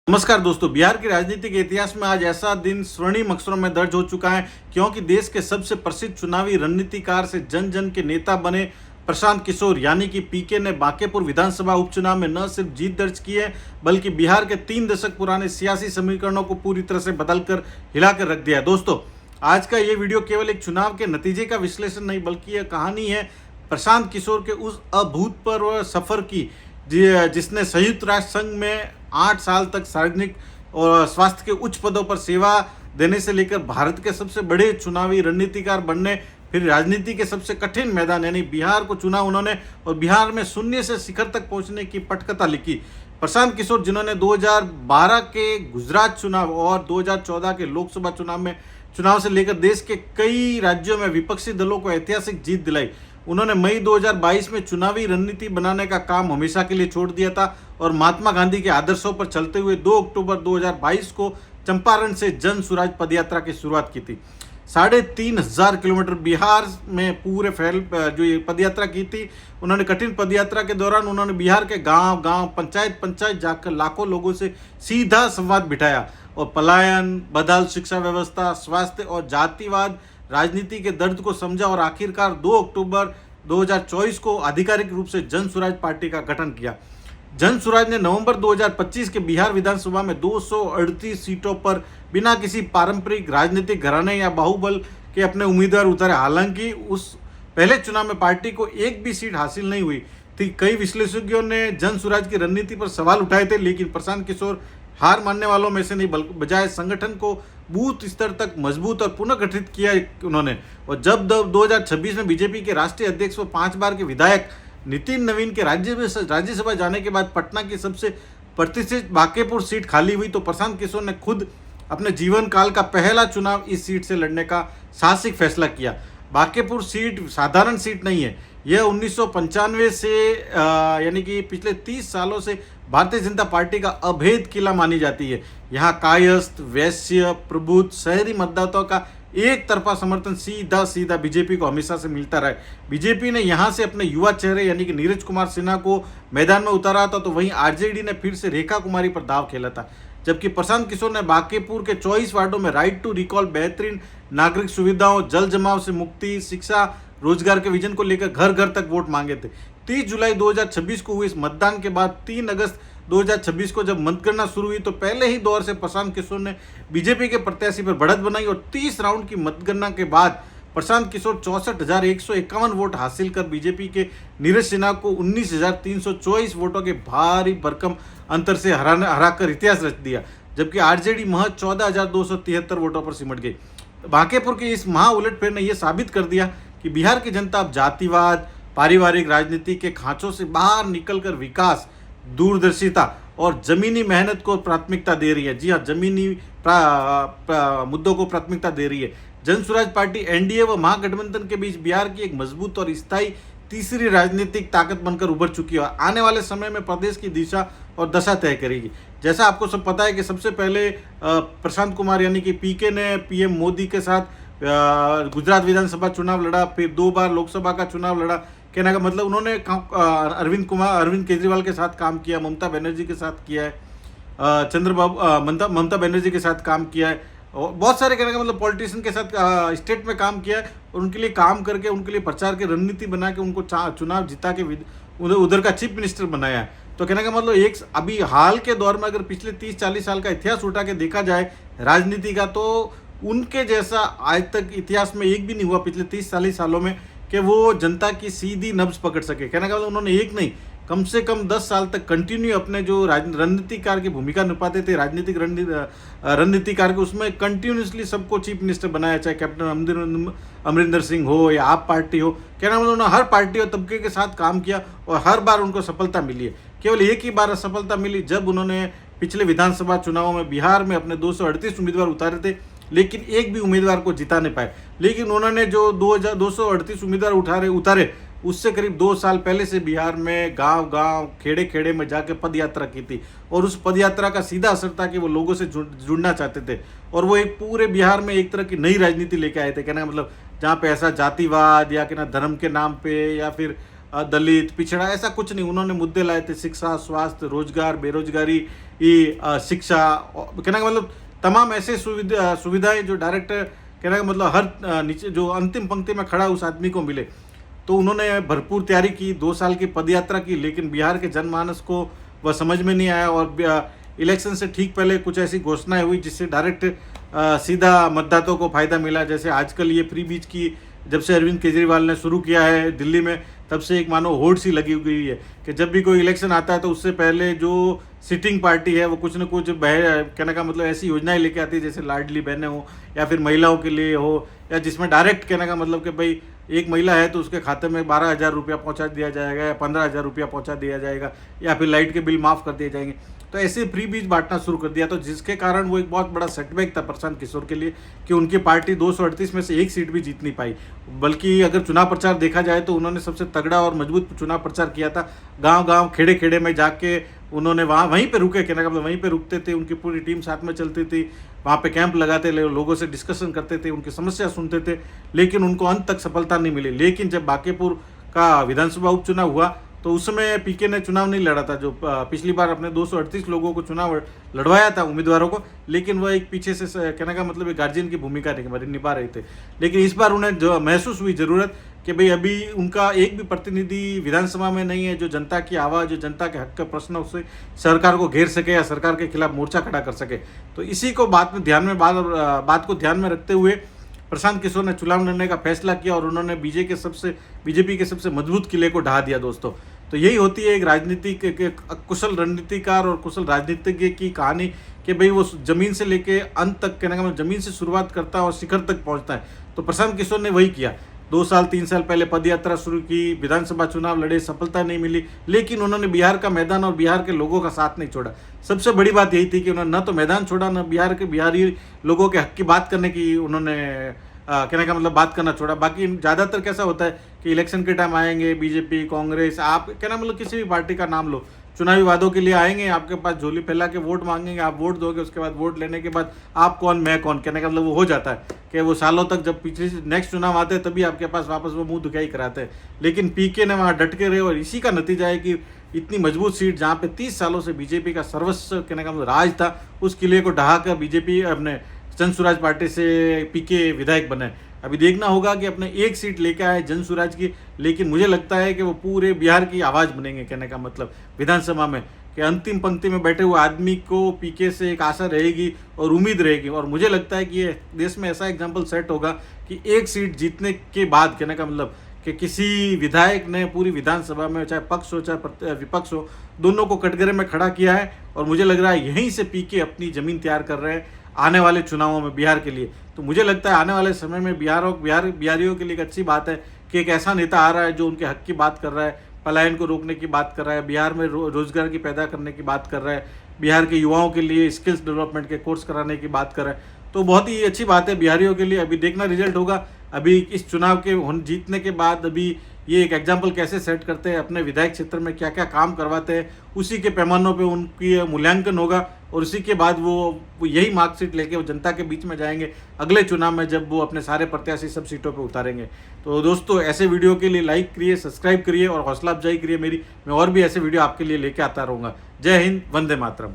नमस्कार दोस्तों, बिहार के राजनीतिक इतिहास में आज ऐसा दिन स्वर्णिम अक्षरों में दर्ज हो चुका है क्योंकि देश के सबसे प्रसिद्ध चुनावी रणनीतिकार से जन जन के नेता बने प्रशांत किशोर यानी कि पीके ने बांकेपुर विधानसभा उपचुनाव में न सिर्फ जीत दर्ज की है बल्कि बिहार के 3 दशक पुराने सियासी समीकरणों को पूरी तरह से बदलकर हिलाकर रख दिया है। दोस्तों, आज का ये वीडियो केवल एक चुनाव के नतीजे का विश्लेषण नहीं बल्कि यह कहानी है प्रशांत किशोर के उस अभूतपूर्व सफर की जिसने संयुक्त राष्ट्र संघ में 8 साल तक सार्वजनिक और स्वास्थ्य के उच्च पदों पर सेवा देने से लेकर भारत के सबसे बड़े चुनावी रणनीतिकार बनने, फिर राजनीति के सबसे कठिन मैदान यानी बिहार को चुना उन्होंने और बिहार में शून्य से शिखर तक पहुंचने की पटकथा लिखी। प्रशांत किशोर, जिन्होंने 2012 के गुजरात चुनाव और 2014 के लोकसभा चुनाव से लेकर देश के कई राज्यों में विपक्षी दलों को ऐतिहासिक जीत दिलाई, उन्होंने मई 2022 में चुनावी रणनीति बनाने का काम हमेशा के लिए छोड़ दिया था और महात्मा गांधी के आदर्शों पर चलते हुए 2 अक्टूबर 2022 को चंपारण से जन सुराज पदयात्रा की शुरुआत की थी। 3,500 किलोमीटर बिहार में पूरे जो ये पदयात्रा की थी। उन्होंने कठिन पदयात्रा के दौरान उन्होंने बिहार के गांव गांव पंचायत जाकर लाखों लोगों से सीधा संवाद बिठाया और पलायन, बदहाल शिक्षा व्यवस्था, स्वास्थ्य और जातिवाद राजनीति के दर्द को समझा और आखिरकार 2 अक्टूबर 2024 को आधिकारिक रूप से जन सुराज पार्टी का गठन किया। जन सुराज ने नवंबर 2025 के बिहार विधानसभा में 238 सीटों पर बिना किसी पारंपरिक राजनीतिक घराने या बाहुबल के अपने उम्मीदवार उतारे। हालांकि उस पहले चुनाव में पार्टी को एक भी सीट हासिल नहीं हुई थी। कई विश्लेषकों ने जन सुराज की रणनीति पर सवाल उठाए थे, लेकिन प्रशांत किशोर हार मानने वालों में से नहीं बजाय संगठन को बूथ स्तर तक मजबूत और पुनर्गठित किया उन्होंने। और जब 2026 में बीजेपी के राष्ट्रीय अध्यक्ष व 5 बार के विधायक नितिन नवीन के राज्यसभा जाने के बाद पटना की सबसे प्रतिष्ठित बांकेपुर सीट खाली हुई तो प्रशांत किशोर ने खुद अपने जीवन काल का पहला चुनाव इस सीट से लड़ने का साहसिक फैसला किया। बांकेपुर सीट साधारण सीट नहीं है, यह 1995 से यानी कि पिछले 30 सालों से भारतीय जनता पार्टी का अभेद किला मानी जाती है। यहाँ कायस्थ, वैश्य, प्रबुद्ध, शहरी मतदाताओं का एक तरफा समर्थन सीधा बीजेपी को हमेशा से मिलता रहा है। बीजेपी ने यहाँ से अपने युवा चेहरे यानी कि नीरज कुमार सिन्हा को मैदान में उतारा था तो वहीं आरजेडी ने फिर से रेखा कुमारी पर दाव खेला था, जबकि प्रशांत किशोर ने बांकेपुर के 24 वार्डों में राइट टू रिकॉल, बेहतरीन नागरिक सुविधाओं, जल जमाव से मुक्ति, शिक्षा, रोजगार के विजन को लेकर घर घर तक वोट मांगे थे। 30 जुलाई 2026 को हुए इस मतदान के बाद 3 अगस्त 2026 को जब मतगणना शुरू हुई तो पहले ही दौर से प्रशांत किशोर ने बीजेपी के प्रत्याशी पर बढ़त बनाई और 30 राउंड की मतगणना के बाद प्रशांत किशोर 64,151 वोट हासिल कर बीजेपी के नीरज सिन्हा को 19,324 वोटों के भारी भरकम अंतर से हराकर इतिहास रच दिया, जबकि आरजेडी महज 14,273 वोटों पर सिमट गई। बांकेपुर के इस महा उलटफेर ने यह साबित कर दिया कि बिहार की जनता अब जातिवाद, पारिवारिक राजनीति के खांचों से बाहर निकलकर विकास, दूरदर्शिता और जमीनी मेहनत को प्राथमिकता दे रही है। जी हाँ, जमीनी मुद्दों को प्राथमिकता दे रही है। जन सुराज पार्टी एनडीए व महागठबंधन के बीच बिहार की एक मजबूत और स्थायी तीसरी राजनीतिक ताकत बनकर उभर चुकी है। आने वाले समय में प्रदेश की दिशा और दशा तय करेगी। जैसा आपको सब पता है कि सबसे पहले प्रशांत कुमार यानी कि पीके ने पीएम मोदी के साथ गुजरात विधानसभा चुनाव लड़ा, फिर 2 बार लोकसभा का चुनाव लड़ा। कहने का मतलब उन्होंने अरविंद केजरीवाल के साथ काम किया, ममता बनर्जी के साथ किया है, ममता बनर्जी के साथ काम किया है और बहुत सारे कहने का मतलब पॉलिटिशियन के साथ स्टेट में काम किया है और उनके लिए काम करके उनके लिए प्रचार की रणनीति बना के उनको चुनाव जिता के उधर का चीफ मिनिस्टर बनाया है। तो कहने का मतलब अभी हाल के दौर में अगर पिछले 30-40 साल का इतिहास उठा के देखा जाए राजनीति का तो उनके जैसा आज तक इतिहास में एक भी नहीं हुआ पिछले 30-40 सालों में कि वो जनता की सीधी नब्ज पकड़ सके। कहने का मतलब उन्होंने एक नहीं कम से कम 10 साल तक कंटिन्यू अपने जो रणनीतिकार की भूमिका निभाते थे, राजनीतिक रणनीतिकार के उसमें कंटिन्यूसली सबको चीफ मिनिस्टर बनाया, चाहे कैप्टन अमरिंदर सिंह हो या आप पार्टी हो। कहना मतलब उन्होंने हर पार्टी और तबके के साथ काम किया और हर बार उनको सफलता मिली है। केवल एक ही बार असफलता मिली जब उन्होंने पिछले विधानसभा चुनावों में बिहार में अपने 238 उम्मीदवार उतारे थे, लेकिन एक भी उम्मीदवार को जिता नहीं पाए। लेकिन उन्होंने जो 238 उम्मीदवार उतारे उससे करीब 2 साल पहले से बिहार में गांव खेड़े खेड़े में जाके पद यात्रा की थी और उस पद यात्रा का सीधा असर था कि वो लोगों से जुड़ना चाहते थे और वो एक पूरे बिहार में एक तरह की नई राजनीति लेके आए थे। कहना मतलब जहाँ पे ऐसा जातिवाद या कि ना धर्म के नाम पे या फिर दलित पिछड़ा, ऐसा कुछ नहीं। उन्होंने मुद्दे लाए थे शिक्षा, स्वास्थ्य, रोजगार, बेरोजगारी, ये शिक्षा, कहने का मतलब तमाम ऐसे सुविधाएं जो डायरेक्ट कहने का मतलब हर नीचे जो अंतिम पंक्ति में खड़ा उस आदमी को मिले। तो उन्होंने भरपूर तैयारी की, 2 साल की पदयात्रा की, लेकिन बिहार के जनमानस को वह समझ में नहीं आया और इलेक्शन से ठीक पहले कुछ ऐसी घोषणाएं हुई जिससे डायरेक्ट सीधा मतदाताओं को फायदा मिला। जैसे आजकल ये फ्री बीज की जब से अरविंद केजरीवाल ने शुरू किया है दिल्ली में, तब से एक मानो होड़ सी लगी हुई है कि जब भी कोई इलेक्शन आता है तो उससे पहले जो सिटिंग पार्टी है वो कुछ न कुछ कहने का मतलब ऐसी योजनाएं लेके आती है, जैसे लाडली बहनें हो या फिर महिलाओं के लिए हो, या जिसमें डायरेक्ट कहने का मतलब कि भाई एक महिला है तो उसके खाते में 12,000 रुपया पहुँचा दिया जाएगा या 15,000 रुपया पहुँचा दिया जाएगा, या फिर लाइट के बिल माफ़ कर दिए जाएंगे। तो ऐसे फ्री बीज बांटना शुरू कर दिया, तो जिसके कारण वो एक बहुत बड़ा सेटबैक था प्रशांत किशोर के लिए कि उनकी पार्टी 238 में से एक सीट भी जीत नहीं पाई। बल्कि अगर चुनाव प्रचार देखा जाए तो उन्होंने सबसे तगड़ा और मजबूत चुनाव प्रचार किया था। गांव-गांव, खेड़े-खेड़े में जाके उन्होंने वहीं पे रुके, कहने का मतलब वहीं पे रुकते थे, उनकी पूरी टीम साथ में चलती थी, वहाँ पे कैंप लगाते, लोगों से डिस्कशन करते थे, उनकी समस्या सुनते थे, लेकिन उनको अंत तक सफलता नहीं मिली। लेकिन जब बांकीपुर का विधानसभा उपचुनाव हुआ तो उस समय पीके ने चुनाव नहीं लड़ा था, जो पिछली बार अपने 238 लोगों को चुनाव लड़वाया था उम्मीदवारों को, लेकिन वह एक पीछे से कहने का मतलब एक गार्जियन की भूमिका निभा रहे थे। लेकिन इस बार उन्हें जो महसूस हुई ज़रूरत कि भाई अभी उनका एक भी प्रतिनिधि विधानसभा में नहीं है जो जनता की आवाज़, जो जनता के हक के प्रश्न उससे सरकार को घेर सके या सरकार के खिलाफ मोर्चा खड़ा कर सके। तो इसी को बात को ध्यान में रखते हुए प्रशांत किशोर ने चुनाव लड़ने का फैसला किया और उन्होंने बीजेपी के सबसे मजबूत किले को ढहा दिया दोस्तों। तो यही होती है एक राजनीतिक कुशल रणनीतिकार और कुशल राजनीतिज्ञ की कहानी कि भाई वो जमीन से लेके अंत तक, कहने का मतलब जमीन से शुरुआत करता है और शिखर तक पहुंचता है। तो प्रशांत किशोर ने वही किया। 2 साल 3 साल पहले पदयात्रा शुरू की, विधानसभा चुनाव लड़े, सफलता नहीं मिली, लेकिन उन्होंने बिहार का मैदान और बिहार के लोगों का साथ नहीं छोड़ा। सबसे बड़ी बात यही थी कि उन्होंने न तो मैदान छोड़ा, न बिहारी लोगों के हक की बात करने की उन्होंने कहने का मतलब बात करना छोड़ा। बाकी ज़्यादातर कैसा होता है कि इलेक्शन के टाइम आएंगे बीजेपी, कांग्रेस, आप कहना मतलब किसी भी पार्टी का नाम लो, चुनावी वादों के लिए आएंगे, आपके पास झोली फैला के वोट मांगेंगे, आप वोट दोगे, उसके बाद वोट लेने के बाद आप कौन मैं कौन, कहने का मतलब वो हो जाता है कि वो सालों तक जब पिछले नेक्स्ट चुनाव आते हैं तभी आपके पास वापस वो मुंह दिखाई कराते हैं। लेकिन पीके ने वहाँ डट के रहे और इसी का नतीजा है कि इतनी मजबूत सीट जहाँ पे 30 सालों से बीजेपी का सर्वस्व कहने का मतलब राज था, उस किले को ढहा कर बीजेपी अपने जनसुराज पार्टी से पीके विधायक बने। अभी देखना होगा कि अपने एक सीट लेके आए जनसुराज की, लेकिन मुझे लगता है कि वो पूरे बिहार की आवाज़ बनेंगे। कहने का मतलब विधानसभा में कि अंतिम पंक्ति में बैठे हुए आदमी को पीके से एक आशा रहेगी और उम्मीद रहेगी, और मुझे लगता है कि ये देश में ऐसा एग्जाम्पल सेट होगा कि एक सीट जीतने के बाद, कहने का मतलब कि किसी विधायक ने पूरी विधानसभा में चाहे पक्ष हो चाहे विपक्ष हो, दोनों को कटघरे में खड़ा किया है। और मुझे लग रहा है यहीं से पीके अपनी ज़मीन तैयार कर रहे हैं आने वाले चुनावों में बिहार के लिए। तो मुझे लगता है आने वाले समय में बिहारियों के लिए एक अच्छी बात है कि एक ऐसा नेता आ रहा है जो उनके हक की बात कर रहा है, पलायन को रोकने की बात कर रहा है, बिहार में रोजगार की पैदा करने की बात कर रहा है, बिहार के युवाओं के लिए स्किल्स डेवलपमेंट के कोर्स कराने की बात कर रहा है। तो बहुत ही अच्छी बात है बिहारियों के लिए। अभी देखना रिजल्ट होगा, अभी इस चुनाव के जीतने के बाद अभी ये एक एग्जाम्पल कैसे सेट करते हैं, अपने विधायक क्षेत्र में क्या क्या काम करवाते हैं, उसी के पैमानों पे उनकी मूल्यांकन होगा और उसी के बाद वो यही मार्कशीट लेके वो जनता के बीच में जाएंगे अगले चुनाव में, जब वो अपने सारे प्रत्याशी सब सीटों पे उतारेंगे। तो दोस्तों ऐसे वीडियो के लिए लाइक करिए, सब्सक्राइब करिए और हौसला अफजाई करिए मेरी। मैं और भी ऐसे वीडियो आपके लिए लेके आता रहूँगा। जय हिंद, वंदे मातरम।